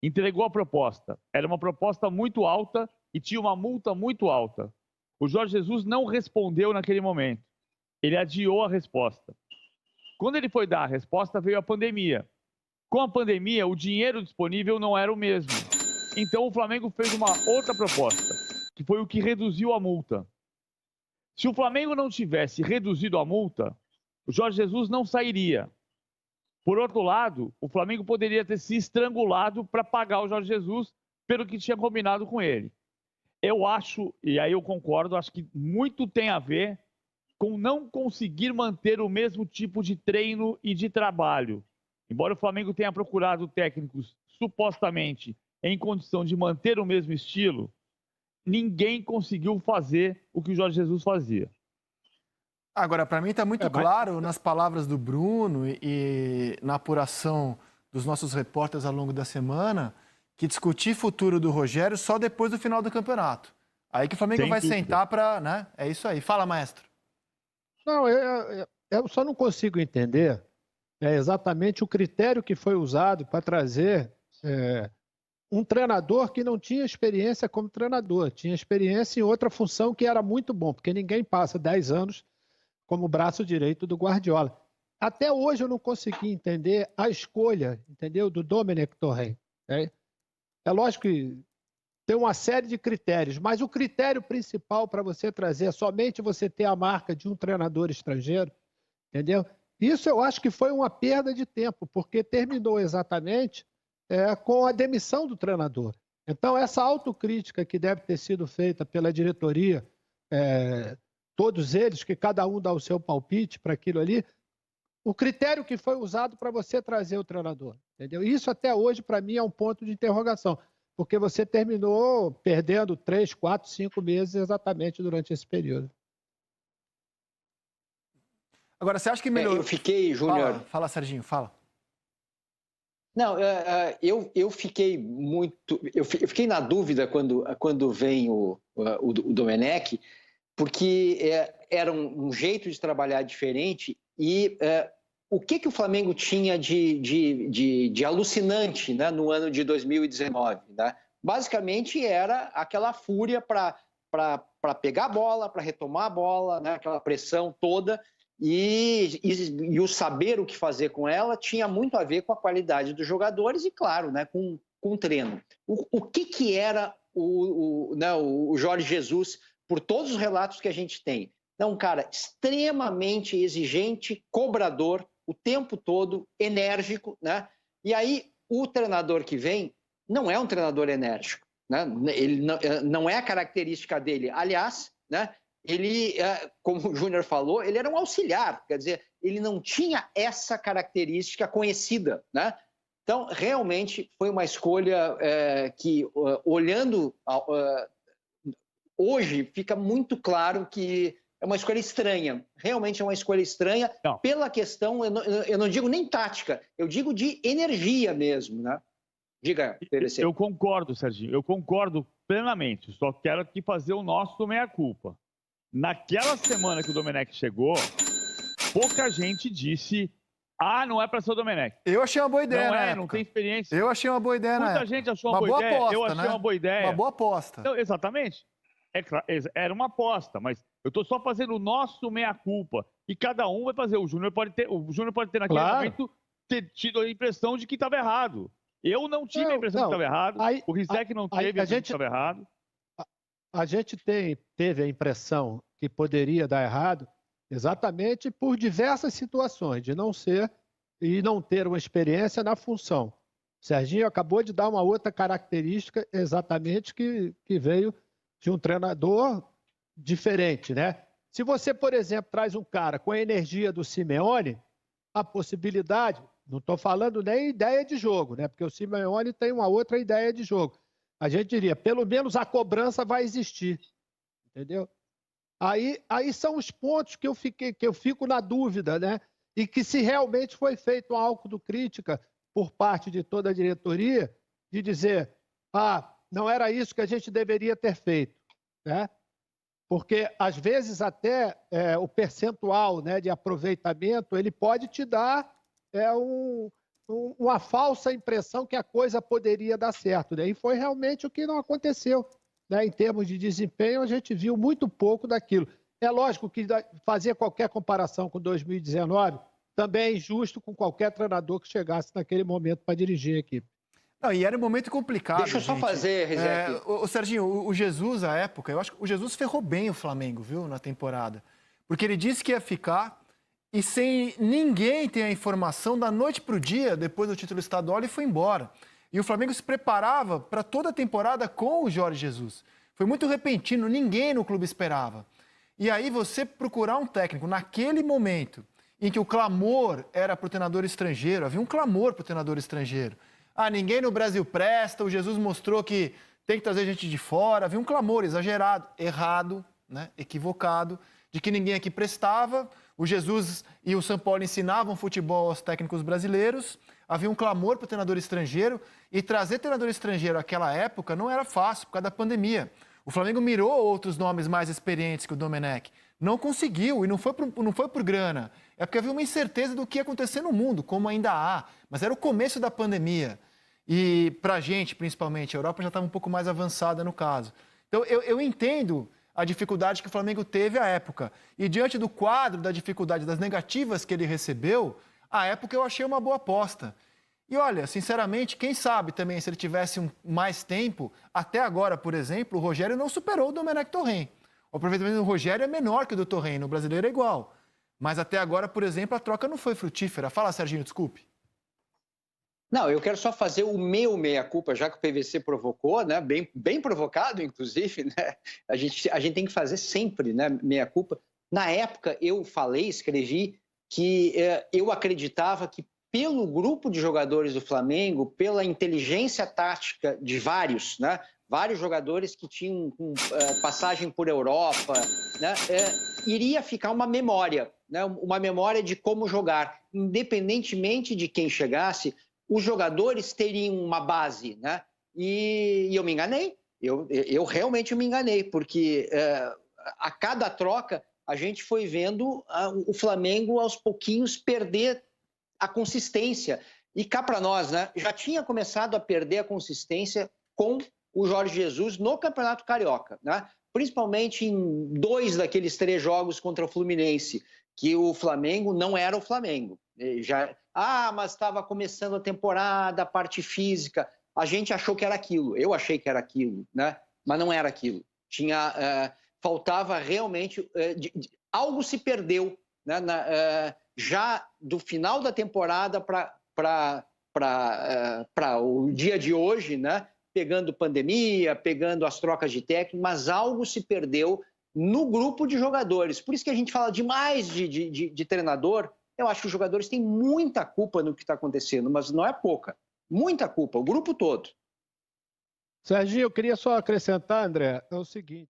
entregou a proposta. Era uma proposta muito alta e tinha uma multa muito alta. O Jorge Jesus não respondeu naquele momento. Ele adiou a resposta. Quando ele foi dar a resposta, veio a pandemia. Com a pandemia, o dinheiro disponível não era o mesmo. Então o Flamengo fez uma outra proposta, que foi o que reduziu a multa. Se o Flamengo não tivesse reduzido a multa, o Jorge Jesus não sairia. Por outro lado, o Flamengo poderia ter se estrangulado para pagar o Jorge Jesus pelo que tinha combinado com ele. Eu acho, e aí eu concordo, acho que muito tem a ver com não conseguir manter o mesmo tipo de treino e de trabalho. Embora o Flamengo tenha procurado técnicos supostamente em condição de manter o mesmo estilo, ninguém conseguiu fazer o que o Jorge Jesus fazia. Agora, para mim está muito claro nas palavras do Bruno e na apuração dos nossos repórteres ao longo da semana que discutir futuro do Rogério só depois do final do campeonato. Aí que o Flamengo vai sentar para... né? É isso aí. Fala, maestro. Não, eu só não consigo entender exatamente o critério que foi usado para trazer um treinador que não tinha experiência como treinador, tinha experiência em outra função que era muito bom, porque ninguém passa 10 anos como braço direito do Guardiola. Até hoje eu não consegui entender a escolha, entendeu, do Domenech Torrent. É lógico que tem uma série de critérios, mas o critério principal para você trazer é somente você ter a marca de um treinador estrangeiro, entendeu? Isso eu acho que foi uma perda de tempo, porque terminou exatamente com a demissão do treinador. Então, essa autocrítica que deve ter sido feita pela diretoria, todos eles, que cada um dá o seu palpite para aquilo ali, o critério que foi usado para você trazer o treinador, entendeu? Isso até hoje, para mim, é um ponto de interrogação, porque você terminou perdendo 3, 4, 5 meses exatamente durante esse período. Agora, você acha que melhorou? Eu fiquei, Júnior... Fala, Serginho, fala. Não, eu fiquei muito... Eu fiquei na dúvida quando vem o Domenech, porque era um jeito de trabalhar diferente e o que o Flamengo tinha de alucinante, né, no ano de 2019, né? Basicamente era aquela fúria para pegar a bola, para retomar a bola, né, aquela pressão toda e o saber o que fazer com ela tinha muito a ver com a qualidade dos jogadores e, claro, né, com o treino. O que era o Jorge Jesus, por todos os relatos que a gente tem? É um cara extremamente exigente, cobrador, o tempo todo, enérgico, né? E aí o treinador que vem não é um treinador enérgico, né? Ele não é a característica dele. Aliás, né, ele, como o Júnior falou, ele era um auxiliar, quer dizer, ele não tinha essa característica conhecida, né? Então, realmente, foi uma escolha que, olhando hoje, fica muito claro que é uma escolha estranha. Realmente é uma escolha estranha pela questão, eu não digo nem tática, eu digo de energia mesmo, né? Diga, PVC. Eu concordo, Serginho, eu concordo plenamente, só quero aqui fazer o nosso meia-culpa. Naquela semana que o Domenech chegou, pouca gente disse: não é para ser o Domenech. Eu achei uma boa ideia, não tem experiência. Eu achei uma boa ideia, Muita gente achou uma boa ideia, aposta, eu achei uma boa ideia. Uma boa aposta. Não, exatamente. Era uma aposta, mas eu estou só fazendo o nosso meia-culpa. E cada um vai fazer. O Júnior pode ter naquele momento tido a impressão de que estava errado. Eu não tive a impressão que estava errado. O Rizek não teve a impressão que estava errado. A gente teve a impressão que poderia dar errado exatamente por diversas situações, de não ser e não ter uma experiência na função. O Serginho acabou de dar uma outra característica exatamente que veio de um treinador diferente, né? Se você, por exemplo, traz um cara com a energia do Simeone, a possibilidade, não estou falando nem ideia de jogo, né? Porque o Simeone tem uma outra ideia de jogo. A gente diria, pelo menos a cobrança vai existir, entendeu? Aí são os pontos que eu fico na dúvida, né? E que se realmente foi feito uma autocrítica por parte de toda a diretoria, de dizer, não era isso que a gente deveria ter feito, né? Porque, às vezes, até o percentual, né, de aproveitamento, ele pode te dar uma falsa impressão que a coisa poderia dar certo, né? E foi realmente o que não aconteceu, né? Em termos de desempenho, a gente viu muito pouco daquilo. É lógico que fazer qualquer comparação com 2019 também é injusto com qualquer treinador que chegasse naquele momento para dirigir a equipe. Não, e era um momento complicado. Deixa eu só fazer, Rizek. O Serginho, o Jesus, à época, eu acho que o Jesus ferrou bem o Flamengo, viu, na temporada. Porque ele disse que ia ficar e sem ninguém ter a informação, da noite para o dia, depois do título estadual, ele foi embora. E o Flamengo se preparava para toda a temporada com o Jorge Jesus. Foi muito repentino, ninguém no clube esperava. E aí você procurar um técnico naquele momento em que o clamor era para o treinador estrangeiro, havia um clamor para o treinador estrangeiro. Ah, ninguém no Brasil presta, o Jesus mostrou que tem que trazer gente de fora. Havia um clamor exagerado, errado, né, equivocado, de que ninguém aqui prestava. O Jesus e o São Paulo ensinavam futebol aos técnicos brasileiros. Havia um clamor para o treinador estrangeiro. E trazer treinador estrangeiro naquela época não era fácil, por causa da pandemia. O Flamengo mirou outros nomes mais experientes que o Domenech. Não conseguiu, e não foi por grana. É porque havia uma incerteza do que ia acontecer no mundo, como ainda há. Mas era o começo da pandemia. E para a gente, principalmente, a Europa já estava um pouco mais avançada no caso. Então, eu entendo a dificuldade que o Flamengo teve à época. E diante do quadro da dificuldade, das negativas que ele recebeu, à época eu achei uma boa aposta. E olha, sinceramente, quem sabe também, se ele tivesse mais tempo, até agora, por exemplo, o Rogério não superou o Domenech Torrent. O aproveitamento do Rogério é menor que o do Torrent, no brasileiro é igual. Mas até agora, por exemplo, a troca não foi frutífera. Fala, Serginho, desculpe. Não, eu quero só fazer o meu meia-culpa, já que o PVC provocou, né? Bem provocado, inclusive, né? A gente tem que fazer sempre, né? Meia-culpa. Na época, eu escrevi que eu acreditava que pelo grupo de jogadores do Flamengo, pela inteligência tática de vários, né? Vários jogadores que tinham passagem por Europa, né? Iria ficar uma memória, né? Uma memória de como jogar. Independentemente de quem chegasse, os jogadores teriam uma base, né? E eu me enganei. Eu realmente me enganei, porque a cada troca a gente foi vendo o Flamengo aos pouquinhos perder a consistência. E cá para nós, né? Já tinha começado a perder a consistência com o Jorge Jesus no Campeonato Carioca, né? Principalmente em 2 daqueles 3 jogos contra o Fluminense, que o Flamengo não era o Flamengo. Mas estava começando a temporada, a parte física. A gente achou que era aquilo, eu achei que era aquilo, né? Mas não era aquilo. Faltava realmente... algo se perdeu, né? Já do final da temporada para o dia de hoje, né? Pegando pandemia, pegando as trocas de técnico, mas algo se perdeu no grupo de jogadores. Por isso que a gente fala demais de treinador. Eu acho que os jogadores têm muita culpa no que está acontecendo, mas não é pouca. Muita culpa, o grupo todo. Serginho, eu queria só acrescentar, André, é o seguinte.